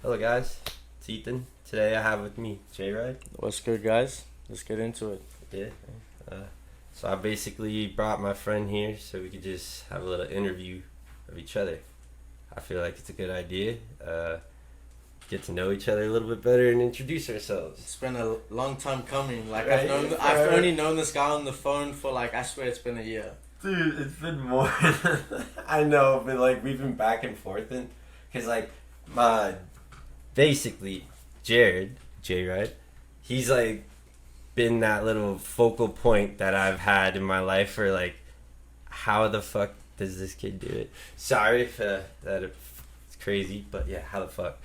Hello guys, it's Ethan. Today I have with me J.Wright. What's good, guys? Let's get into it. Yeah. So I basically brought my friend here so we could just have a little interview of each other. I feel like it's a good idea. Get to know each other a little bit better and introduce ourselves. It's been a long time coming. Like Right, I've only known this guy on the phone for like I swear it's been a year. Dude, it's been more. I know, but like we've been back and forth, and because like basically J.Wright, he's like been that little focal point that I've had in my life for like, how the fuck does this kid do it? Sorry if that it's crazy, but yeah, how the fuck?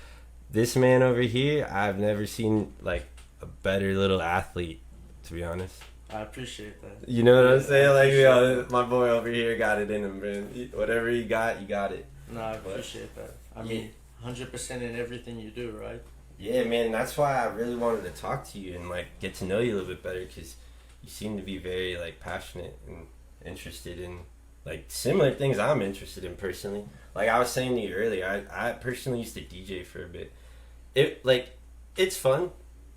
This man over here, I've never seen like a better little athlete, to be honest. I appreciate that. You know what I'm saying? Like, yo, my boy over here got it in him, man. Whatever he got, you got it. No, I appreciate that. I mean, 100% in everything you do, right? Yeah, man, that's why I really wanted to talk to you and like get to know you a little bit better, because you seem to be very like passionate and interested in like similar things I'm interested in personally. Like I was saying to you earlier, I personally used to DJ for a bit. It's fun.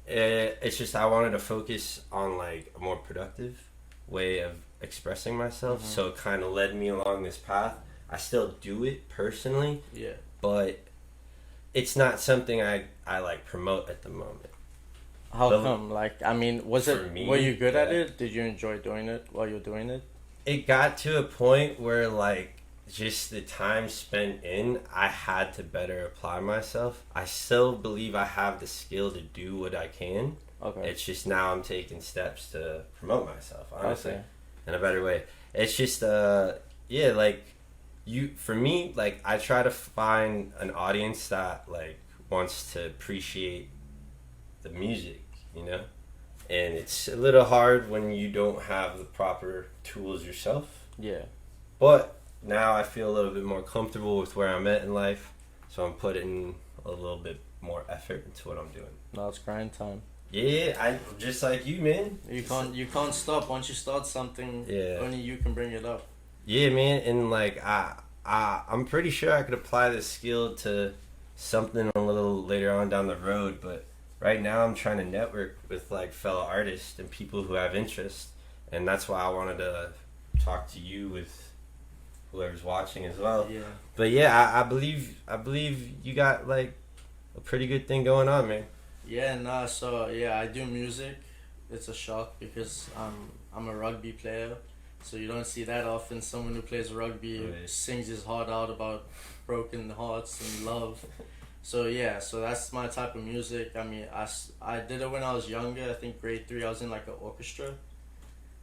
It's just I wanted to focus on like a more productive way of expressing myself, so it kind of led me along this path. I still do it personally, Yeah. but it's not something I like promote at the moment. How come? Like, I mean, were you good at yeah. it? Did you enjoy doing it while you're doing it? It got to a point where like just the time spent in, I had to better apply myself. I still believe I have the skill to do what I can. Okay. It's just now I'm taking steps to promote myself, honestly, Okay. in a better way. It's just yeah, like for me, like I try to find an audience that like wants to appreciate the music, you know? And it's a little hard when you don't have the proper tools yourself. Yeah. But now I feel a little bit more comfortable with where I'm at in life, so I'm putting a little bit more effort into what I'm doing. Now it's grind time. Yeah, I just like you, man. You can't stop. Once you start something, Yeah. only you can bring it up. Yeah, man, and like I'm pretty sure I could apply this skill to something a little later on down the road, but right now I'm trying to network with like fellow artists and people who have interest, and that's why I wanted to talk to you with whoever's watching as well. Yeah. But yeah, I believe you got like a pretty good thing going on, man. Yeah, nah, so yeah, I do music. It's a shock because I'm a rugby player, so you don't see that often. Someone who plays rugby Right. sings his heart out about broken hearts and love. So yeah, so that's my type of music. I mean, I did it when I was younger. I think grade 3. I was in like an orchestra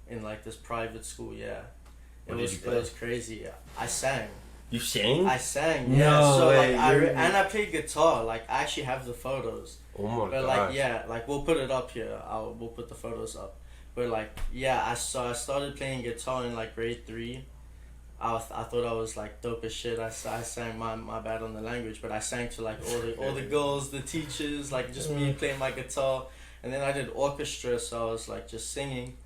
in like this private school. Yeah, What did you play? It was crazy. I sang. You sang? I sang. No Yeah. So way, like and I played guitar. Like I actually have the photos. Oh my But god. like yeah, like we'll put it up here. We'll put the photos up. But like yeah, I started playing guitar in like grade 3. I thought I was like dope as shit. I sang my bad on the language, but I sang to like all the girls, the teachers, like just me playing my guitar. And then I did orchestra, so I was like just singing.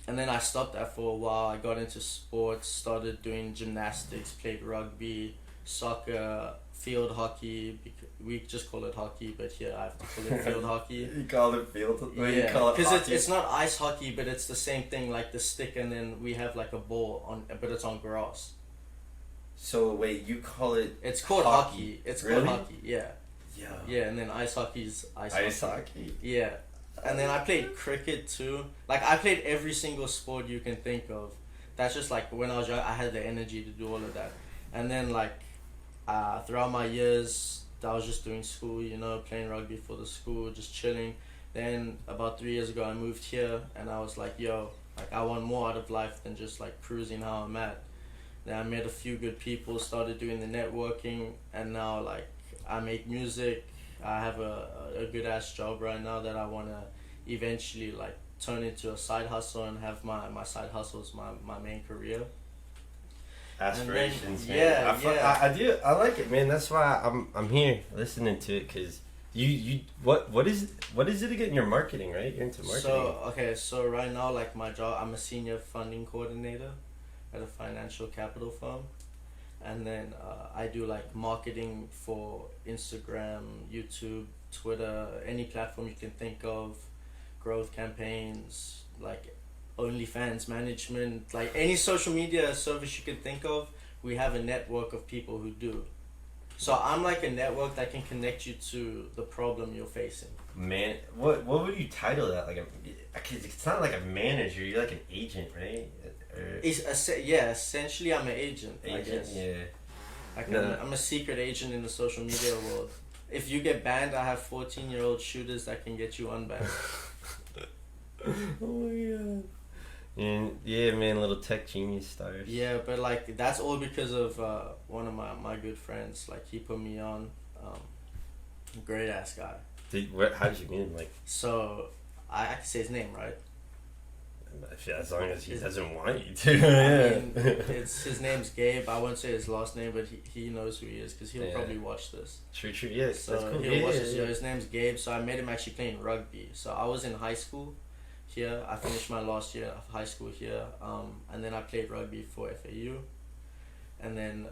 And then I stopped that for a while. I got into sports, started doing gymnastics, played rugby, soccer, field hockey. We just call it hockey, but here I have to call it field hockey. You call it field? Yeah, because it's not ice hockey, but it's the same thing, like the stick, and then we have like a ball on, but it's on grass. So wait, you call it? It's called hockey. It's Really? called hockey. Yeah. Yeah. Yeah, and then ice hockey's ice Ice hockey. hockey. Yeah. And then I played cricket too. Like I played every single sport you can think of. That's just like when I was young, I had the energy to do all of that. And then like throughout my years, I was just doing school, you know, playing rugby for the school, just chilling. Then about 3 years ago, I moved here, and I was like, yo, like I want more out of life than just like cruising how I'm at. Then I met a few good people, started doing the networking, and now like I make music. I have a good ass job right now that I want to eventually like turn into a side hustle and have my side hustle as my main career. Aspirations, man. Yeah, I do. I like it, man. That's why I'm here listening to it, because you what is it again? You're marketing, right? You're into marketing. So right now, like my job, I'm a senior funding coordinator at a financial capital firm. and then I do like marketing for Instagram, YouTube, Twitter, any platform you can think of, growth campaigns, like OnlyFans management, like any social media service you can think of. We have a network of people who do. So I'm like a network that can connect you to the problem you're facing. Man, what would you title that? Like cause it's not like a manager. You're like an agent, right? Or Essentially I'm an agent. I guess. Yeah. I'm a secret agent in the social media world. If you get banned, I have 14-year-old shooters that can get you unbanned. Oh my god. And yeah, man, little tech genius stars. Yeah, but like that's all because of one of my good friends. Like he put me on. Great ass guy. How did you meet him? Like, so I can say his name, right? as long as he doesn't want you to. I mean, his name's Gabe. I won't say his last name, but he knows who he is because he'll probably watch this. True. Yes, so that's cool. He'll watch this. His name's Gabe. So I met him actually playing rugby. So I was in high school here. I finished my last year of high school here, and then I played rugby for FAU, and then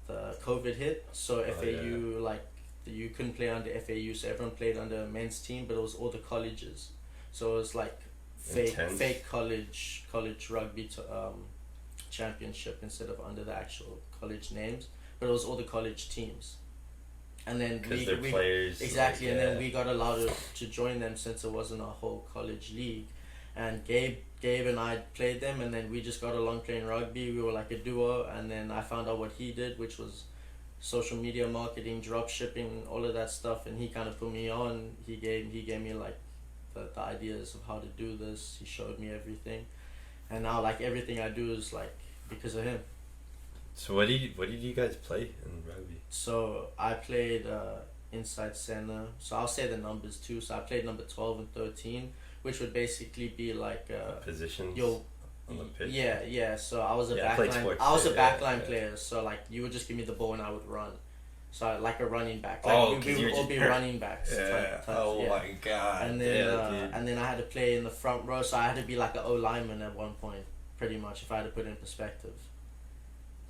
the COVID hit. So FAU like you couldn't play under FAU, so everyone played under a men's team, but it was all the colleges. So it was like fake college rugby championship instead of under the actual college names, but it was all the college teams. And then we players exactly, like, and then we got allowed to join them since it wasn't a whole college league. And Gabe and I played them, and then we just got along playing rugby. We were like a duo, and then I found out what he did, which was social media marketing, drop shipping, all of that stuff, and he kind of put me on. He gave me like the ideas of how to do this. He showed me everything, and now like everything I do is like because of him. So what did you guys play in rugby? So I played inside center. So I'll say the numbers too. So I played number 12 and 13, which would basically be like positions on the pitch. Yeah. So I was a backline. I was a backline player. So like you would just give me the ball and I would run. So like a running back. Like we would all be running backs. Yeah. My god. And then I had to play in the front row. So I had to be like an O lineman at one point, pretty much, if I had to put it in perspective.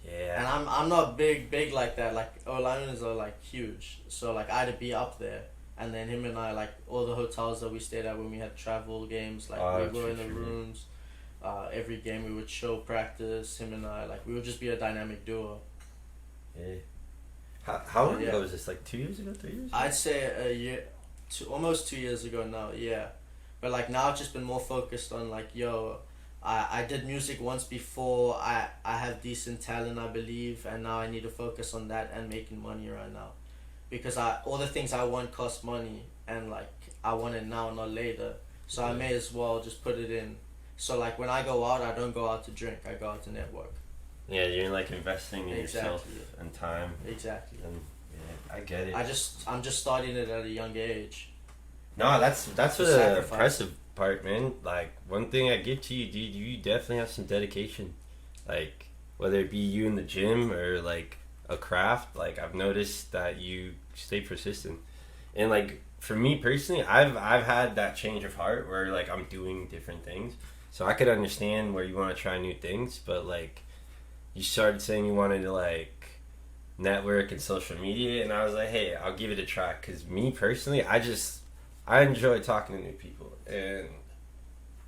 Yeah. And I'm not big like that. Like O linemen are like huge. So like I had to be up there. And then him and I, like all the hotels that we stayed at when we had travel games, like we were in the rooms. Every game we would show practice. Him and I, like we would just be a dynamic duo. Yeah. How long ago was this? Like 2 years ago, 3 years ago? I'd say a year, almost 2 years ago now. Yeah, but like now I've just been more focused on like I did music once before. I have decent talent, I believe, and now I need to focus on that and making money right now, because all the things I want cost money, and like I want it now, not later. So I may as well just put it in. So like when I go out, I don't go out to drink. I go out to network. Yeah, you're like investing in yourself and time. Exactly. And yeah, I get it. I'm just starting it at a young age. No, that's the impressive part, man. Like one thing I give to you, dude, you definitely have some dedication. Like whether it be you in the gym or like a craft, like I've noticed that you stay persistent. And like for me personally, I've had that change of heart where like I'm doing different things. So I could understand where you want to try new things, but like you started saying you wanted to like network and social media, and I was like, hey, I'll give it a try, because me personally, I enjoy talking to new people, and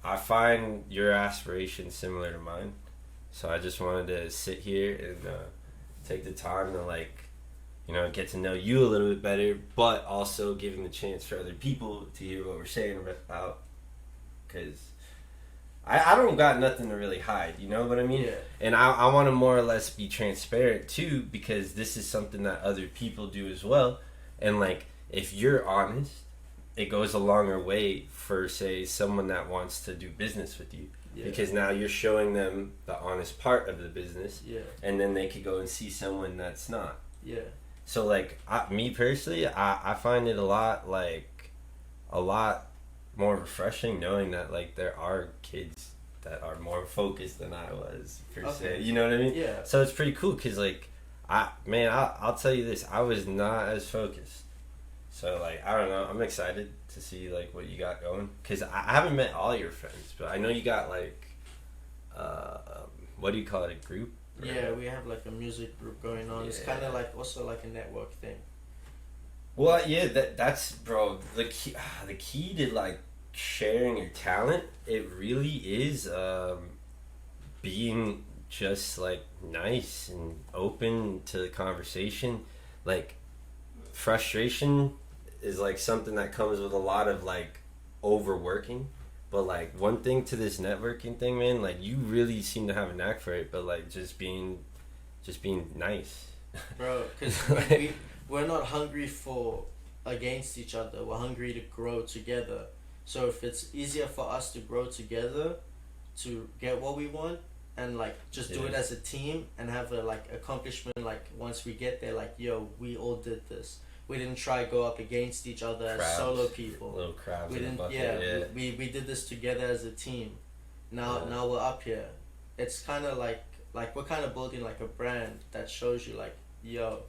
I find your aspirations similar to mine. So I just wanted to sit here and take the time to like, you know, get to know you a little bit better, but also giving the chance for other people to hear what we're saying about, because I don't got nothing to really hide, you know what I mean? Yeah. And I want to more or less be transparent too, because this is something that other people do as well. And like, if you're honest, it goes a longer way for, say, someone that wants to do business with you. Yeah. Because now you're showing them the honest part of the business. Yeah. And then they could go and see someone that's not. Yeah. So like, me personally, I find it a lot more refreshing knowing that like there are kids that are more focused than I was per se. You know what I mean? Yeah. So it's pretty cool, because like I'll tell you this, I was not as focused. So like I don't know, I'm excited to see like what you got going, because I haven't met all your friends, but I know you got like what do you call it, a group? Yeah, we have like a music group going on. It's kind of like also like a network thing. Well, yeah, that's bro. The key to like sharing your talent, it really is being just like nice and open to the conversation. Like frustration is like something that comes with a lot of like overworking. But like one thing to this networking thing, man, like you really seem to have a knack for it. But like just being nice, Bro, because we're not hungry for against each other. We're hungry to grow together. So if it's easier for us to grow together to get what we want and like just do it as a team and have a like accomplishment, like once we get there, like yo, we all did this. We didn't try go up against each other as solo people. Little crabs We in a didn't. bucket. We did this together as a team. Now we're up here. It's kind of like we're kind of building like a brand that shows you like yo,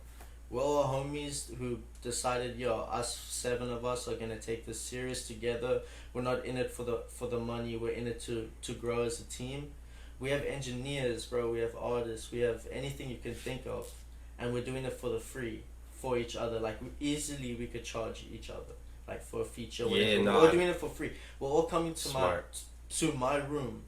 we're all homies who decided yo, us 7 of us are gonna take this serious together. We're not in it for the money. We're in it to grow as a team. We have engineers, bro. We have artists. We have anything you can think of, and we're doing it for the free for each other. Like we could charge each other like for a feature. Yeah, We're all doing it for free. We're all coming to Smart. my room,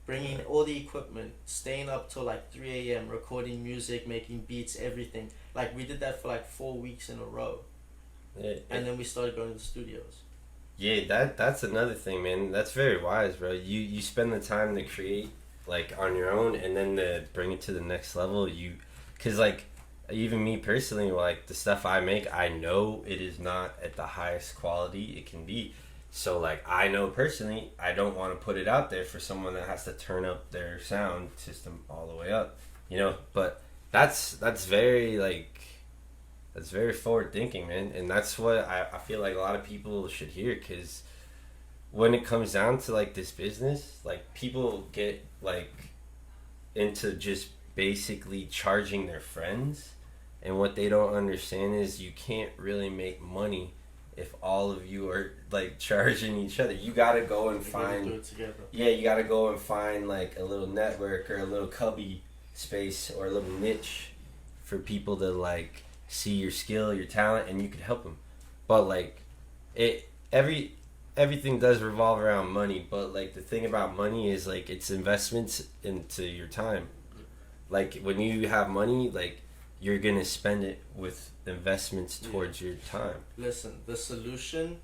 bringing all the equipment, staying up till like 3 a.m. recording music, making beats, everything. Like we did that for like 4 weeks in a row, and then we started going to the studios. Yeah, that's another thing, man. That's very wise, bro. You spend the time to create like on your own, and then to bring it to the next level. Cause like even me personally, like the stuff I make, I know it is not at the highest quality it can be. So like I know personally, I don't want to put it out there for someone that has to turn up their sound system all the way up, But that's very like that's very forward thinking, man, and that's what I feel like a lot of people should hear. Because when it comes down to like this business, like people get like into just basically charging their friends, and what they don't understand is you can't really make money if all of you are like charging each other. You gotta go and find do it together. Yeah, you gotta go and find like a little network or a little cubby space or a little niche for people to like see your skill, your talent, and you could help them. But like everything does revolve around money. But like the thing about money is like it's investments into your time. Like when you have money, like you're gonna spend it with investments towards your time. Listen, the solution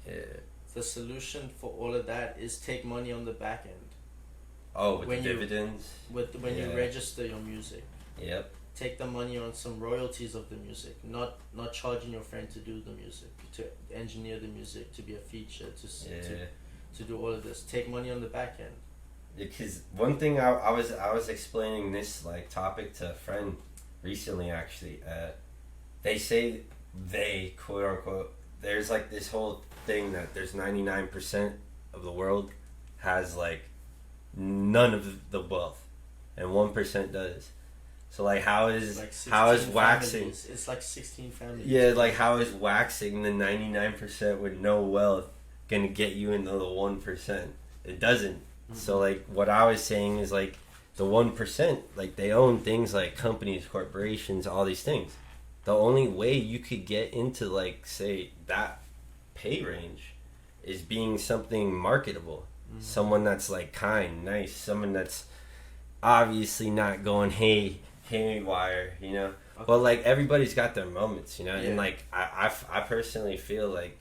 for all of that is take money on the back end. Oh, with the dividends? When you register your music. Yep. Take the money on some royalties of the music, not charging your friend to do the music, to engineer the music, to be a feature, to do all of this. Take money on the back end. Because one thing I was explaining this like topic to a friend recently, actually. They say quote unquote, there's like this whole thing that there's 99% of the world has like none of the wealth, and 1% does. So like how is waxing? Families. It's like 16 families. Yeah, like how is waxing the 99% with no wealth gonna get you into the 1%? It doesn't. Mm-hmm. So like what I was saying is like the 1%, like they own things like companies, corporations, all these things. The only way you could get into like say that pay range is being something marketable. Mm-hmm. Someone that's like kind, nice, someone that's obviously not going haywire, Okay. But like everybody's got their moments, and like I personally feel like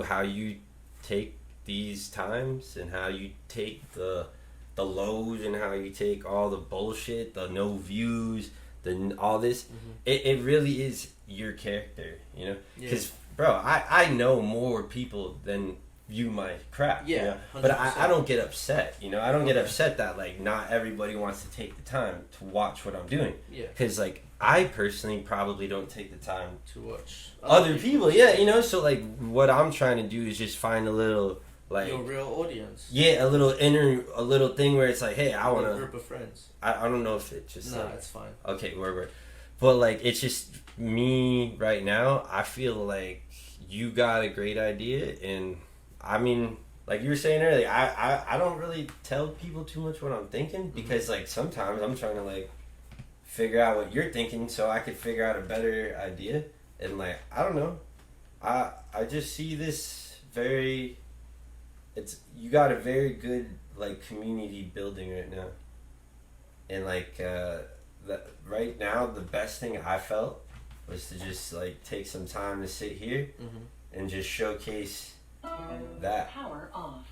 how you take these times and how you take the lows and how you take all the bullshit, the no views, all this. Mm-hmm. It really is your character, because bro, I know more people than view my crap, but I don't get upset, I don't get upset that like not everybody wants to take the time to watch what I'm doing, because like I personally probably don't take the time to watch other people, so like what I'm trying to do is just find a little like your real audience, a little thing where it's like, hey, I want a group of friends. I don't know if it's just it's fine, okay, word, but like it's just me right now. I feel like you got a great idea, and I mean, like you were saying earlier, I don't really tell people too much what I'm thinking, because like sometimes I'm trying to like figure out what you're thinking so I could figure out a better idea. And like, I don't know. I just see this very, you got a very good like community building right now. And like right now the best thing I felt was to just like take some time to sit here and just showcase that. Power off.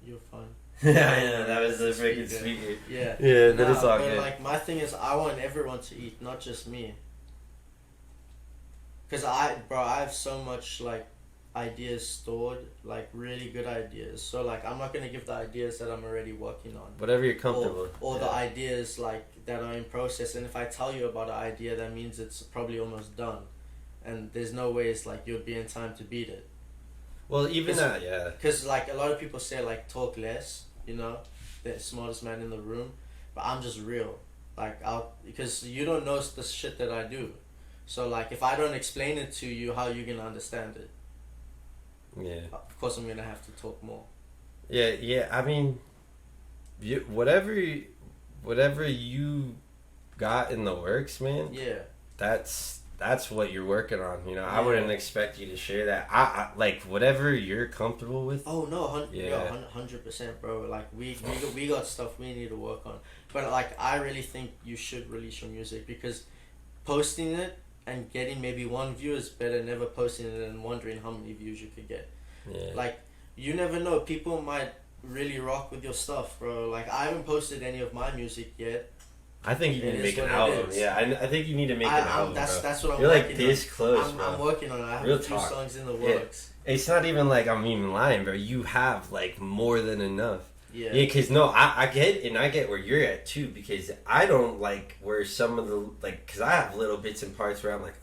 You're fine. Yeah, that was the freaking speaker. Yeah. Yeah, that is all but good. like my thing is, I want everyone to eat, not just me. Cause I have so much like ideas stored, like really good ideas. So like I'm not gonna give the ideas that I'm already working on. Whatever you're comfortable with. Or the ideas like that are in process. And if I tell you about an idea, that means it's probably almost done, and there's no way it's like you'll be in time to beat it. Well, even that, yeah. Because like a lot of people say like talk less, you know, the smartest man in the room, but I'm just real. Like because you don't know the shit that I do, so like if I don't explain it to you, how you gonna understand it? Yeah. Of course, I'm gonna have to talk more. Yeah. I mean, whatever you got in the works, man. Yeah. That's what you're working on, you know. I wouldn't expect you to share that. I like whatever you're comfortable with. Oh no, 100%, bro. Like we got stuff we need to work on, but like I really think you should release your music, because posting it and getting maybe one view is better than never posting it and wondering how many views you could get. Yeah. Like you never know, people might really rock with your stuff, bro. Like I haven't posted any of my music yet. I think you need to make an album. Yeah, I think you need to make an album. That's what I'm You're working like this close, bro. I'm working on it. I have Real a few talk. songs in the works. Yeah. It's not even like I'm even lying, bro. You have like more than enough. Yeah. Yeah, because no, I get where you're at too, because I don't like where some of the, like, because I have little bits and parts where I'm like,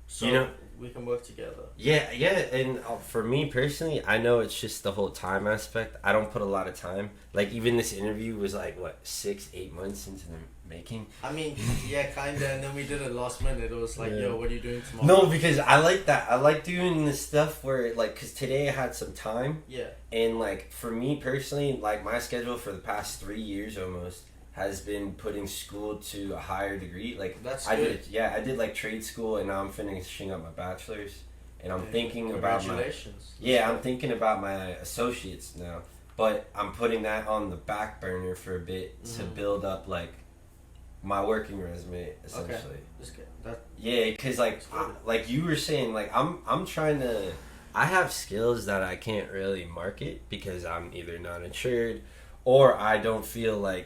so you know, we can work together. Yeah, and for me personally, I know it's just the whole time aspect. I don't put a lot of time. Like, even this interview was like, what, 6-8 months into the making? I mean, yeah, kinda, and then we did it last minute. It was like, yo, what are you doing tomorrow? No, because I like that. I like doing this stuff where, like, because today I had some time. Yeah. And, like, for me personally, like, my schedule for the past 3 years almost has been putting school to a higher degree. Like, that's I good. I did like trade school, and now I'm finishing up my bachelor's, and I'm thinking about I'm thinking about my associates now, but I'm putting that on the back burner for a bit to build up like my working resume essentially. Okay. Yeah, because like you were saying, like I'm trying to. I have skills that I can't really market because I'm either not insured, or I don't feel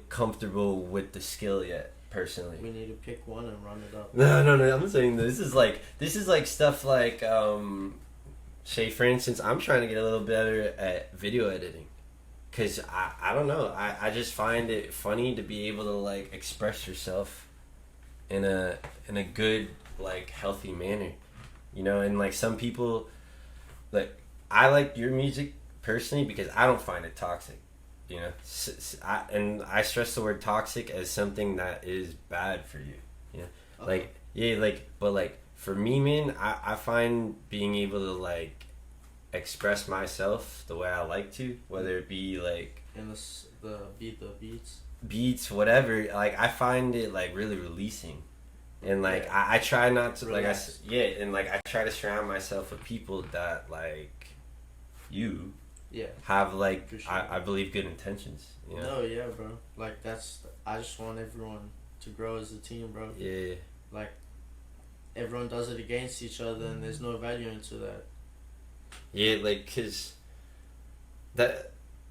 comfortable with the skill yet, personally. We need to pick one and run it up. No. I'm saying this is like stuff like, say for instance, I'm trying to get a little better at video editing, cause I don't know, I just find it funny to be able to like express yourself in a good, like, healthy manner, you know. And like some people, like, I like your music personally because I don't find it toxic. You know, I stress the word toxic as something that is bad for you. You know, okay. But like for me, man, I find being able to like express myself the way I like to, whether it be like in the beats, whatever. Like I find it like really releasing, and like I try not to relax. and like I try to surround myself with people that like you. Yeah. Have like I believe good intentions. You know? No, yeah, bro. Like I just want everyone to grow as a team, bro. Yeah. Like everyone does it against each other, and there's no value into that. Yeah, like, cause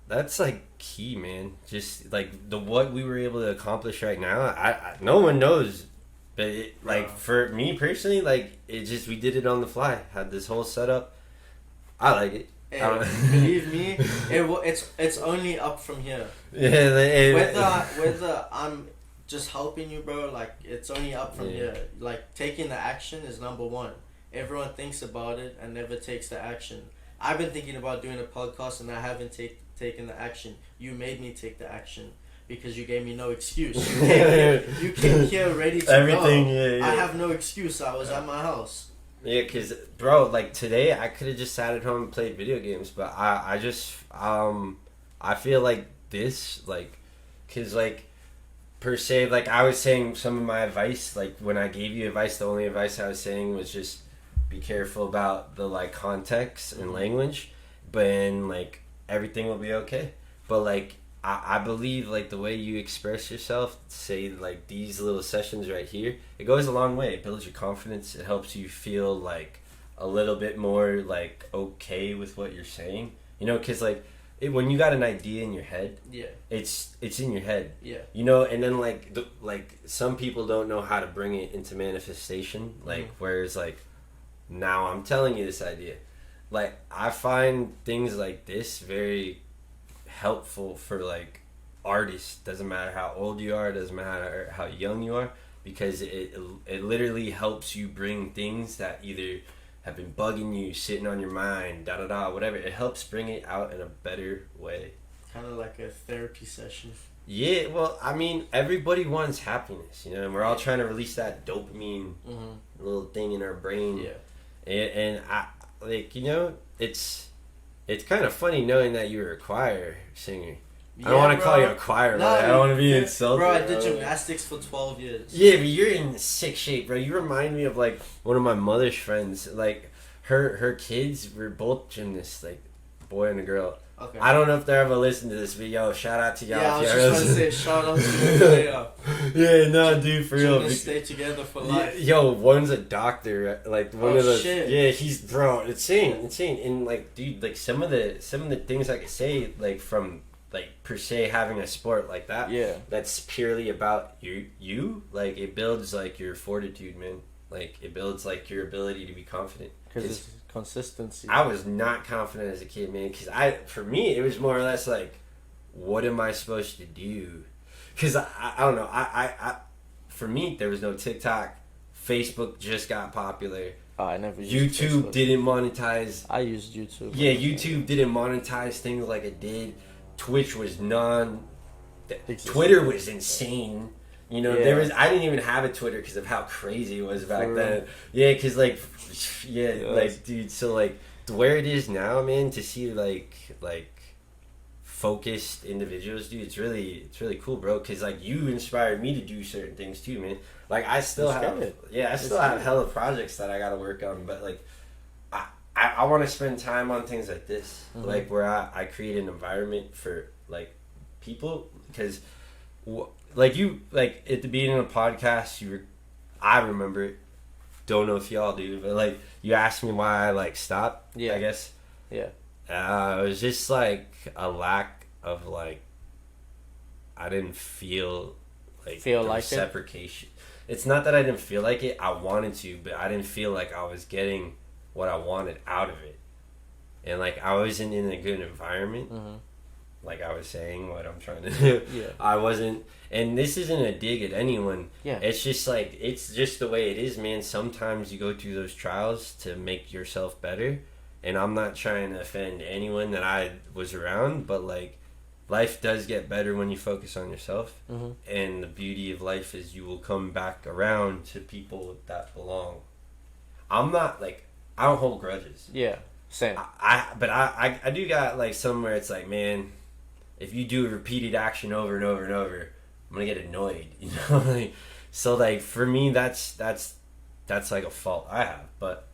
that's like key, man. Just like what we were able to accomplish right now. I no one knows, but for me personally, like it just, we did it on the fly. Had this whole setup. I like it. Hey, believe me, it's only up from here. Yeah, whether I'm just helping you, bro, like it's only up from here. Like taking the action is number one. Everyone thinks about it and never takes the action. I've been thinking about doing a podcast and I haven't taken the action. You made me take the action because you gave me no excuse. You came here ready to everything. Go. Yeah. I have no excuse. I was at my house. Yeah, cause bro, like today I could have just sat at home and played video games, but I just I feel like this, like, because like per se, like I was saying, some of my advice, like when I gave you advice, the only advice I was saying was just be careful about the like context and language, but then like everything will be okay. But like I believe like the way you express yourself, say like these little sessions right here, it goes a long way. It builds your confidence. It helps you feel like a little bit more like okay with what you're saying. You know, because like when you got an idea in your head, yeah, it's in your head. Yeah. You know, and then like like some people don't know how to bring it into manifestation. Like whereas like now I'm telling you this idea. Like I find things like this very helpful for like artists. Doesn't matter how old you are, doesn't matter how young you are, because it literally helps you bring things that either have been bugging you, sitting on your mind, whatever. It helps bring it out in a better way. Kind of like a therapy session. Yeah, well, I mean, everybody wants happiness, you know, and we're all trying to release that dopamine little thing in our brain. Yeah. And I, like, you know, it's kind of funny knowing that you were a choir singer. I don't want to call you a choir, no, I don't want to be insulted. Bro, I did gymnastics for 12 years. Yeah, but you're in sick shape, bro. You remind me of, like, one of my mother's friends. Like, her kids were both gymnasts, like, boy and a girl. Okay. I don't know if they're ever listening to this, but yo, shout out to y'all. Yeah, I was just going to say, shout out to them. Yeah, no, dude, for real. Gymnasts stay together for life. Yo, one's a doctor, like, one of the... Shit. Yeah, he's, bro, insane. And, like, dude, like, some of the things I could say, like, from... like per se having a sport like that, that's purely about you like it builds like your fortitude, man. Like it builds like your ability to be confident, because it's consistency. I was not confident as a kid, man, because for me it was more or less like, what am I supposed to do? Because I don't know, I for me there was no TikTok, Facebook just got popular. I never used YouTube Facebook. Didn't monetize. I used YouTube. Yeah, YouTube didn't monetize things like it did. Twitch was Twitter was insane. You know, I didn't even have a Twitter because of how crazy it was back then. Yeah, because like, like, dude, so like, where it is now, man, to see like focused individuals, dude, it's really cool, bro. Because like, you inspired me to do certain things too, man. Like, I still have hella projects that I got to work on, but like, I want to spend time on things like this, like where I create an environment for like people, because like you, like at the beginning of the podcast, I remember it, don't know if y'all do, but like you asked me why I like stopped, I guess. Yeah. It was just like a lack of like, I didn't feel like reciprocation. It's not that I didn't feel like it, I wanted to, but I didn't feel like I was getting what I wanted out of it. And like I wasn't in a good environment, like I was saying what I'm trying to do. I wasn't, and this isn't a dig at anyone. It's just like, it's just the way it is, man. Sometimes you go through those trials to make yourself better, and I'm not trying to offend anyone that I was around, but like life does get better when you focus on yourself. And the beauty of life is you will come back around to people that belong. I'm not like, I don't hold grudges. Yeah, same. But I do got like somewhere it's like, man, if you do a repeated action over and over and over, I'm gonna get annoyed, you know. Like, so like for me, that's like a fault I have. But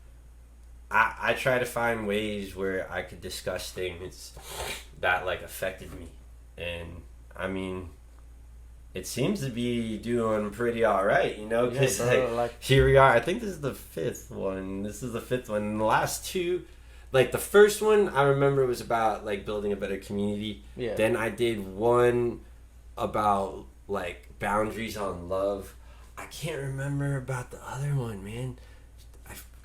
I try to find ways where I could discuss things that like affected me, and I mean, it seems to be doing pretty all right, you know, because like here we are. I think this is the fifth one. And the last two, like the first one, I remember was about like building a better community. Yeah. Then I did one about like boundaries on love. I can't remember about the other one, man.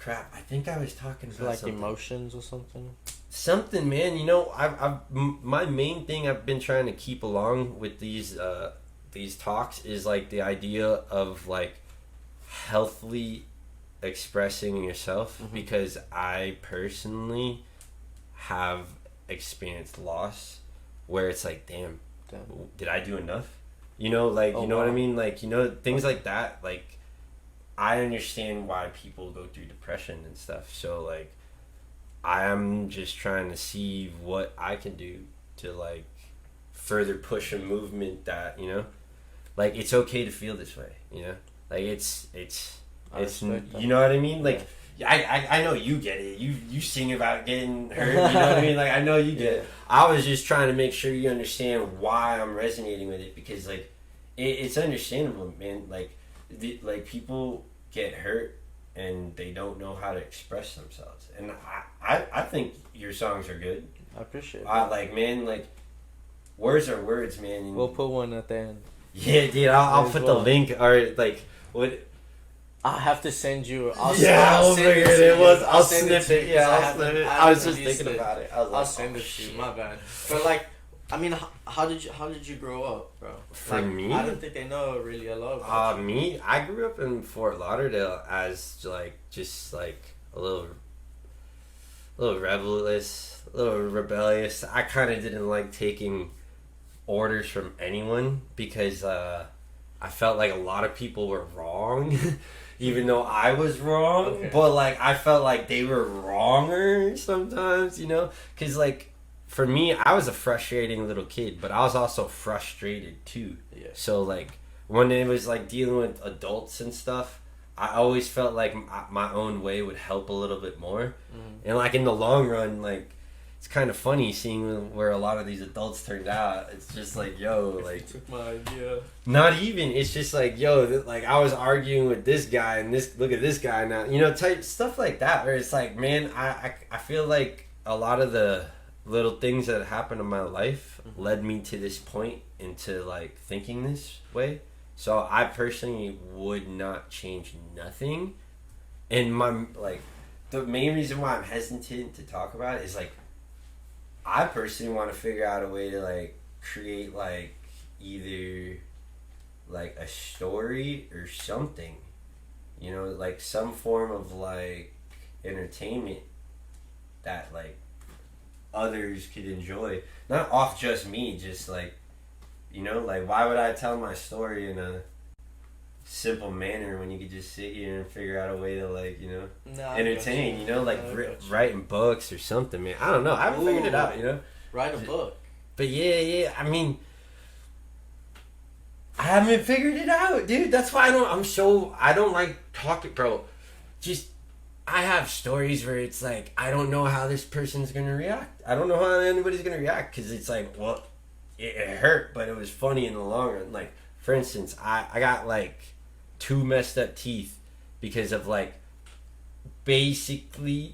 I think I was talking about like something. Emotions or something. Something, man. You know, my main thing I've been trying to keep along with these talks is like the idea of like healthily expressing yourself, because I personally have experienced loss where it's like, damn. Did I do enough? You know, like, you know what I mean? Like, you know, things like that. Like, I understand why people go through depression and stuff. So like, I am just trying to see what I can do to like further push a movement that, you know, like it's okay to feel this way, you know, like it's you know what I mean, like I know you get it, you sing about getting hurt, you know what I mean, like I know you get it. I was just trying to make sure you understand why I'm resonating with it, because like it's understandable, man, like people get hurt and they don't know how to express themselves, and I think your songs are good. I appreciate it. Like, man, like words are words, man. And we'll put one at the end. Yeah, dude, I'll put the link, or like what. I'll have to send you. I'll snip it. Yeah, I'll snip it. I was just thinking about it. I'll send it to you. My bad. But like, I mean, how did you grow up, bro? For me, I don't think they know really a lot about me. I grew up in Fort Lauderdale as like just like a little rebellious, a little rebellious. I kind of didn't like taking orders from anyone because I felt like a lot of people were wrong. Even though I was wrong, okay. But like I felt like they were wronger sometimes, you know? Because like for me, I was a frustrating little kid, but I was also frustrated too. Yeah. So like when it was like dealing with adults and stuff, I always felt like my own way would help a little bit more. Mm-hmm. And like in the long run, like it's kind of funny seeing where a lot of these adults turned out. It's just like, yo, like... You took my idea. Not even. It's just like, yo, like I was arguing with this guy and look at this guy now. You know, type stuff like that where it's like, man, I feel like a lot of the little things that happened in my life led me to this point into like thinking this way. So I personally would not change nothing. And my, like, the main reason why I'm hesitant to talk about it is like, I personally want to figure out a way to like create like either like a story or something, you know, like some form of like entertainment that like others could enjoy, not off just me, just like, you know, like why would I tell my story in a simple manner when you could just sit here and figure out a way to like, you know, entertain, you know, like writing books or something, man. I don't know. I haven't figured it out, you know. Write a book. But yeah. I mean, I haven't figured it out, dude. That's why I don't like talking, bro. Just, I have stories where it's like, I don't know how this person's gonna react. I don't know how anybody's gonna react, because it's like, well, it hurt, but it was funny in the long run. Like, for instance, I got like 2 messed up teeth because of like basically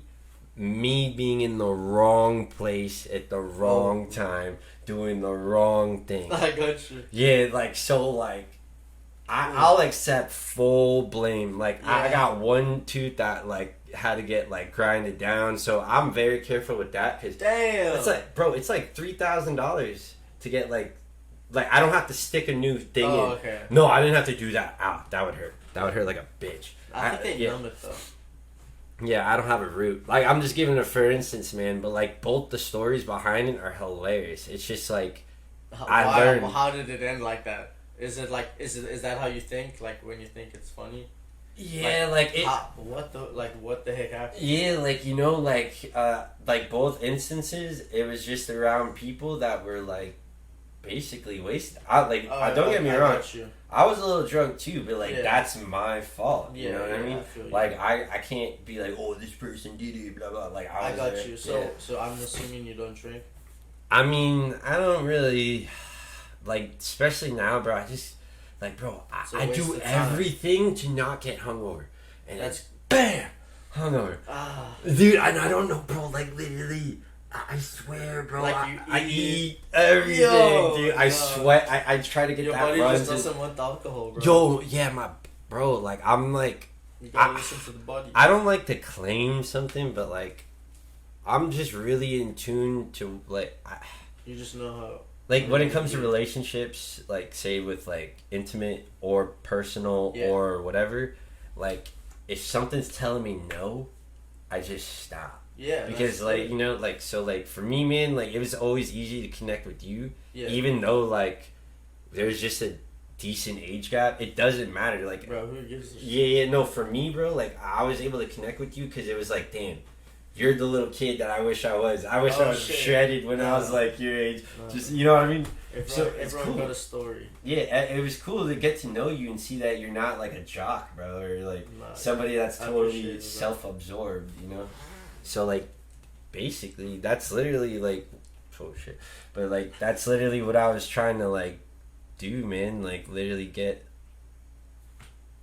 me being in the wrong place at the wrong time, doing the wrong thing. I got you. Yeah, like, so like I'll accept full blame. Like, I got one tooth that like had to get like grinded down, so I'm very careful with that, because damn, it's like, bro, it's like $3,000 to get like I don't have to stick a new thing in. Okay. No, I didn't have to do that. Ow, that would hurt. That would hurt like a bitch. I think they numb it though. Yeah, I don't have a root. Like, I'm just giving it for instance, man. But like, both the stories behind it are hilarious. It's just like I learned. How did it end like that? Is it like is that how you think? Like when you think it's funny? Yeah, like it. What the heck happened? Yeah, like, you know, like both instances, it was just around people that were like basically wasted. Don't get me wrong. I was a little drunk too, but like that's my fault. You know what I mean? Like I can't be like, oh, this person did it, blah blah. Like I got there. You. So I'm assuming you don't drink. I mean, I don't really, like, especially now, bro. I just like, bro, I do everything to not get hungover, and that's bam, hungover. Dude, I don't know, bro. Like literally. I swear, bro. Like I eat everything, dude. I sweat. I try to get your that body run. Just doesn't want the alcohol, bro. Yo, yeah, my bro. Like I'm like, you gotta listen to the body. I don't like to claim something, but like, I'm just really in tune to like. You just know how. Like when it comes to relationships, like say with like intimate or personal or whatever, like if something's telling me no, I just stop. Yeah, because like, you know, like, so like for me, man, like it was always easy to connect with you, even though like there's just a decent age gap. It doesn't matter, like, bro, who gives a shit? Yeah, no, for me, bro, like I was able to connect with you because it was like, damn, you're the little kid that I wish I was. I wish I was shredded when I was like your age. Just, you know what I mean? Everyone cool. got a story. Yeah, it was cool to get to know you and see that you're not like a jock, bro, or like somebody that's totally self-absorbed, you know. So like, basically, that's literally like, oh shit, but like that's literally what I was trying to like do, man. Like literally get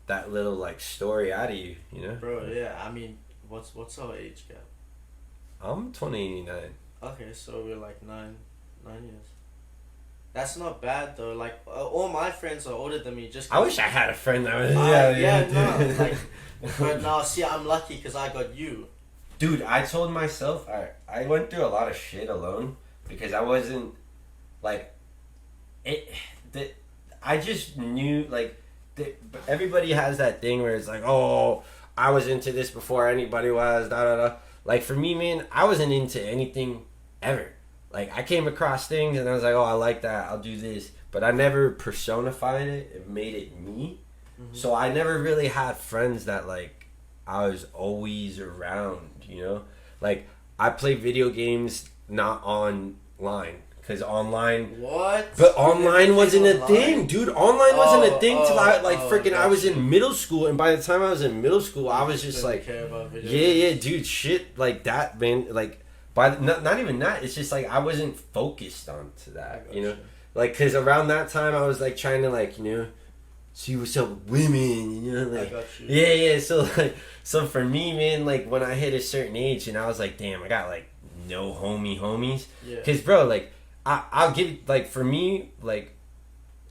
that little like story out of you, you know. Bro, yeah. I mean, what's our age gap? I'm 29. Okay, so we're like 9 years. That's not bad though. Like all my friends are older than me. Just I wish I had a friend that was no. Like, but now see, I'm lucky because I got you. Dude, I told myself I went through a lot of shit alone because I wasn't like it. I just knew like everybody has that thing where it's like, oh, I was into this before anybody was. Da da da. Like for me, man, I wasn't into anything ever. Like I came across things and I was like, oh, I like that. I'll do this, but I never personified it and made it me. Mm-hmm. So I never really had friends that like I was always around. You know, like I play video games not online. Because online... What? But online wasn't a thing, dude. Online wasn't a thing till I was in middle school. And by the time I was in middle school, I was just like... Yeah, dude, shit like that, man. Like, not even that. It's just like I wasn't focused on to that, you know? Like, because around that time, I was like trying to like, you know, see what's up with women, you know? Like, I got you. Yeah. So for me, man, like when I hit a certain age and I was like, damn, I got like no homies. Yeah. Because, bro, like... I'll give like for me like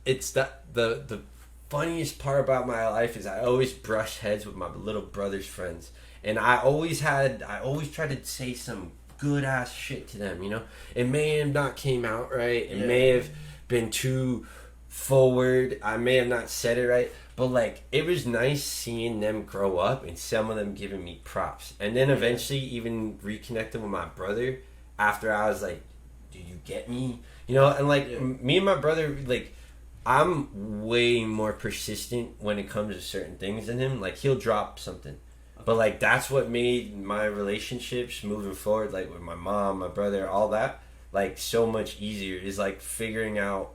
it's the funniest part about my life is I always brush heads with my little brother's friends, and I always tried to say some good ass shit to them, you know. It may have not came out right, it may have been too forward, I may have not said it right, but like it was nice seeing them grow up and some of them giving me props, and then eventually even reconnecting with my brother after I was like, do you get me? You know, and like me and my brother, like I'm way more persistent when it comes to certain things than him. Like he'll drop something, but like that's what made my relationships moving forward, like with my mom, my brother, all that, like so much easier. Is like figuring out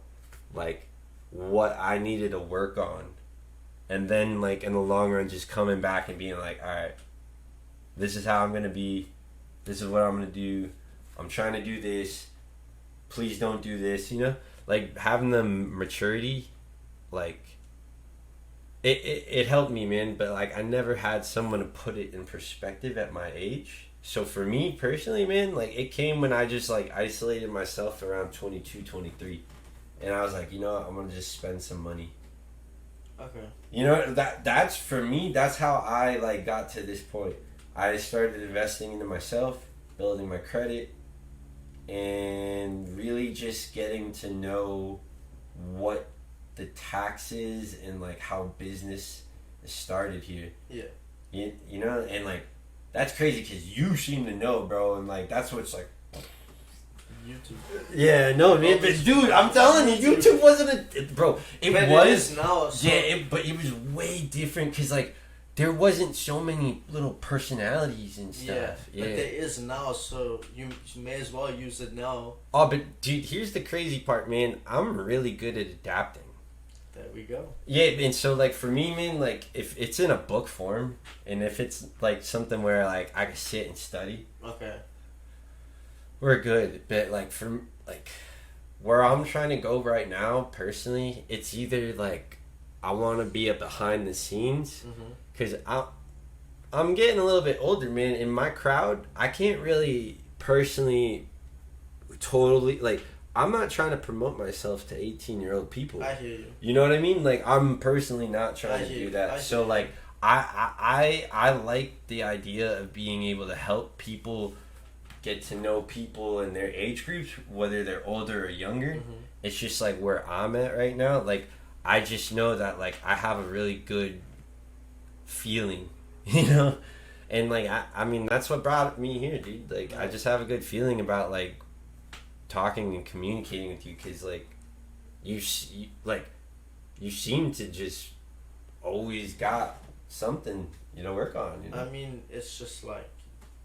like what I needed to work on, and then like in the long run, just coming back and being like, all right, this is how I'm gonna be. This is what I'm gonna do. I'm trying to do this. Please don't do this, you know? Like, having the maturity, like, it helped me, man. But, like, I never had someone to put it in perspective at my age. So, for me, personally, man, like, it came when I just, like, isolated myself around 22, 23. And I was like, you know what? I'm going to just spend some money. Okay. You know, that's, for me, that's how I, like, got to this point. I started investing into myself, building my credit, and really just getting to know what the taxes and like how business is started here. Yeah. You know, and like that's crazy because you seem to know, bro, and like that's what's like. YouTube. Yeah, no, man, but dude, I'm telling you, YouTube wasn't bro. It was now. So but it was way different because like. There wasn't so many little personalities and stuff. Yeah, but there is now, so you may as well use it now. Oh, but dude, here's the crazy part, man. I'm really good at adapting. There we go. Yeah, and so, like, for me, man, like, if it's in a book form, and if it's, like, something where, like, I can sit and study. Okay. We're good, but, like, where I'm trying to go right now, personally, it's either, like, I want to be a behind the scenes. Mm-hmm. Because I'm getting a little bit older, man. In my crowd, I can't really personally totally, like, I'm not trying to promote myself to 18-year-old people. I hear you. You know what I mean? Like, I'm personally not trying to do that. So, like, I like the idea of being able to help people get to know people in their age groups, whether they're older or younger. Mm-hmm. It's just, like, where I'm at right now. Like, I just know that, like, I have a really good feeling, you know, and like I mean that's what brought me here, dude. Like I just have a good feeling about like talking and communicating with you because like you seem to just always got something to work on, you know? I mean, it's just like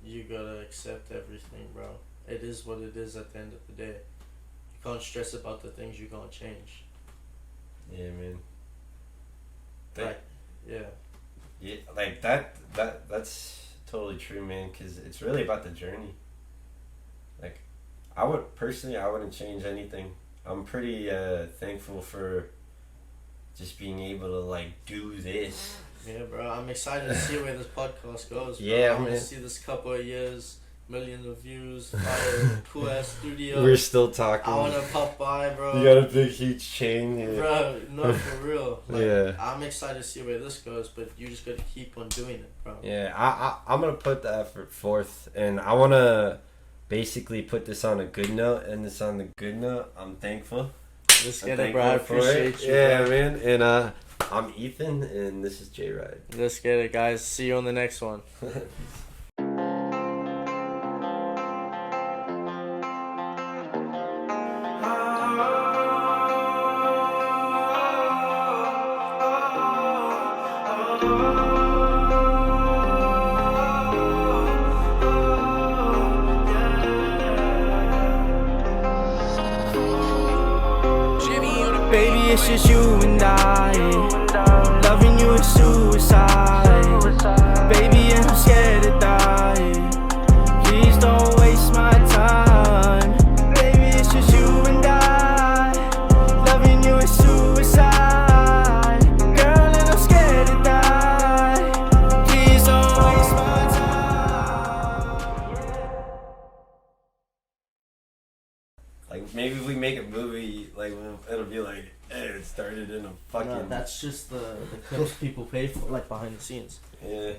you gotta accept everything, bro. It is what it is at the end of the day. You You can't stress about the things you can't change. Yeah, man. Like, yeah. Yeah, like that's totally true, man, because it's really about the journey. Like, I wouldn't change anything. I'm pretty thankful for just being able to like do this. Yeah, bro. I'm excited to see where this podcast goes. Bro. Yeah, I want to man. see this couple of years, millions of views, fire, cool ass studio. We're still talking. I want to pop by, bro. You got a big huge chain. Yeah. Bro, no, for real. Like, Yeah. I'm excited to see where this goes, but you just gotta keep on doing it, bro. Yeah, I'm gonna put the effort forth, and I wanna basically put this on a good note, and this on the good note. I'm thankful. Let's get it, bro. I appreciate you. Yeah, bro. man. And I'm Ethan, and this is J.Wright. Let's get it, guys. See you on the next one. Baby, it's just you and I. Loving you is suicide. Baby, and I'm scared to die. Please don't waste my time. Baby, it's just you and I. Loving you is suicide. Girl, and I'm scared to die. Please don't waste my time. Like, maybe if we make a movie, like, it'll be like, hey, it started in a fucking... No, that's just the clips people pay for, like behind the scenes. Yeah.